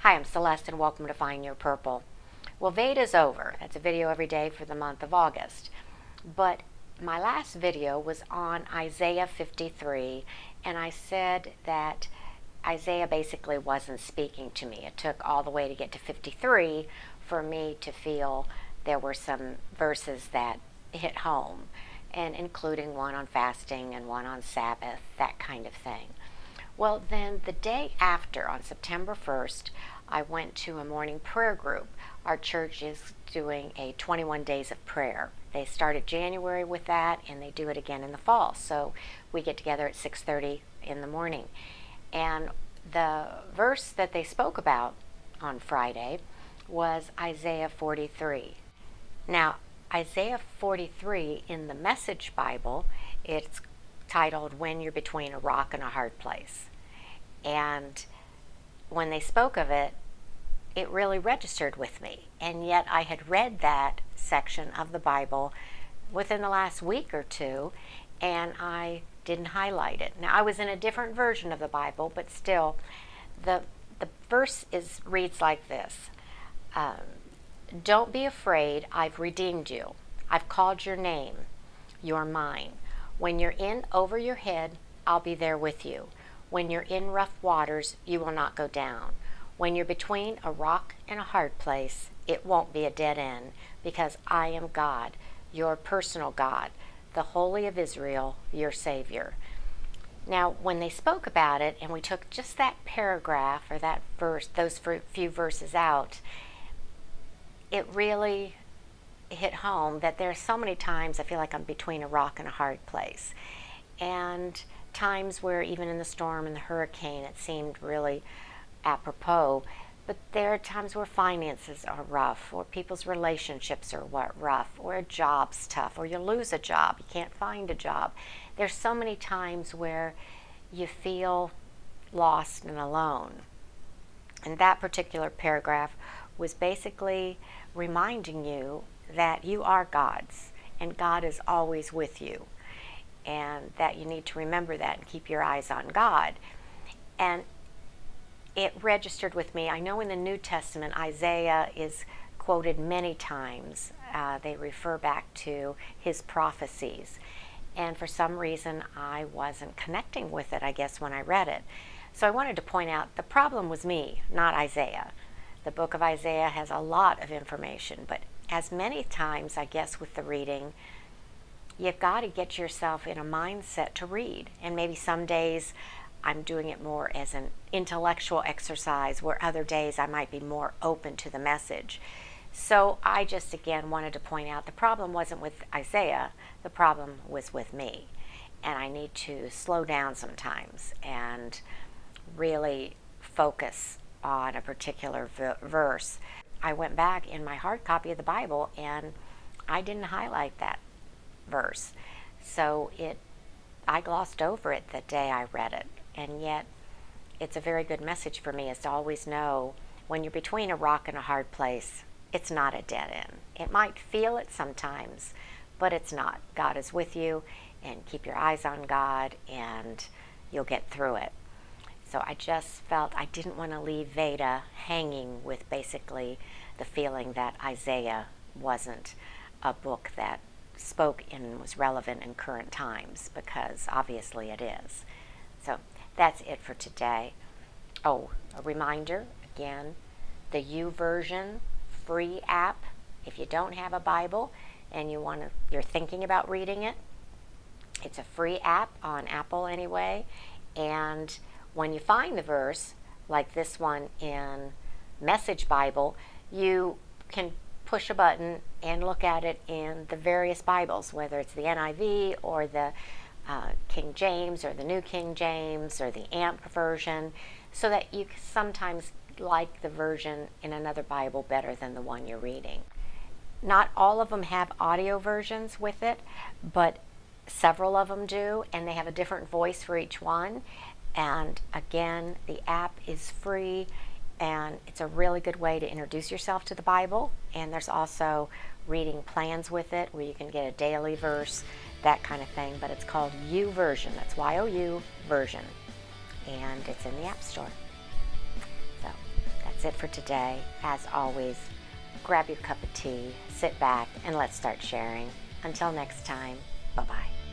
Hi, I'm Celeste and welcome to Find Your Purple. Well, Veda's over. That's a video every day for the month of August. But my last video was on Isaiah 53, and I said that Isaiah basically wasn't speaking to me. It took all the way to get to 53 for me to feel there were some verses that hit home, and including one on fasting and one on Sabbath, that kind of thing. Well, then the day after, on September 1st, I went to a morning prayer group. Our church is doing a 21 days of prayer. They started January with that, and they do it again in the fall. So we get together at 6:30 in the morning. And the verse that they spoke about on Friday was Isaiah 43. Now, Isaiah 43 in the Message Bible, it's titled When You're Between a Rock and a Hard Place. And when they spoke of it, it really registered with me. And yet I had read that section of the Bible within the last week or two, and I didn't highlight it. Now, I was in a different version of the Bible, but still, the verse reads like this. Don't be afraid, I've redeemed you. I've called your name. You're mine. When you're in over your head, I'll be there with you. When you're in rough waters, you will not go down. When you're between a rock and a hard place, it won't be a dead end, because I am God, your personal God, the Holy of Israel, your Savior. Now, when they spoke about it, and we took just that paragraph or that verse, those few verses out, it really hit home that there are so many times I feel like I'm between a rock and a hard place. And times where even in the storm and the hurricane it seemed really apropos, but there are times where finances are rough, or people's relationships are rough, or a job's tough, or you lose a job, you can't find a job. There's so many times where you feel lost and alone. And that particular paragraph was basically reminding you that you are God's, and God is always with you, and that you need to remember that and keep your eyes on God. And it registered with me. I know in the New Testament, Isaiah is quoted many times. They refer back to his prophecies. And for some reason, I wasn't connecting with it, I guess, when I read it. So I wanted to point out the problem was me, not Isaiah. The book of Isaiah has a lot of information, but as many times, I guess, with the reading, you've got to get yourself in a mindset to read. And maybe some days I'm doing it more as an intellectual exercise, where other days I might be more open to the message. So I just, again, wanted to point out the problem wasn't with Isaiah, the problem was with me. And I need to slow down sometimes and really focus on a particular verse. I went back in my hard copy of the Bible and I didn't highlight that verse. So I glossed over it the day I read it. And yet it's a very good message for me, is to always know when you're between a rock and a hard place, it's not a dead end. It might feel it sometimes, but it's not. God is with you, and keep your eyes on God and you'll get through it. So I just felt I didn't want to leave Veda hanging with basically the feeling that Isaiah wasn't a book that spoke and was relevant in current times, because obviously it is. So that's it for today. Oh, a reminder, again, the YouVersion free app. If you don't have a Bible and you're thinking about reading it, it's a free app on Apple anyway. And when you find the verse, like this one in Message Bible, you can push a button and look at it in the various Bibles, whether it's the NIV or the King James or the New King James or the AMP version, so that you sometimes like the version in another Bible better than the one you're reading. Not all of them have audio versions with it, but several of them do, and they have a different voice for each one. And again, the app is free, and it's a really good way to introduce yourself to the Bible. And there's also reading plans with it, where you can get a daily verse, that kind of thing. But it's called YouVersion. That's YOU version, and it's in the App Store. So that's is it for today. As always, grab your cup of tea, sit back, and let's start sharing. Until next time, bye-bye.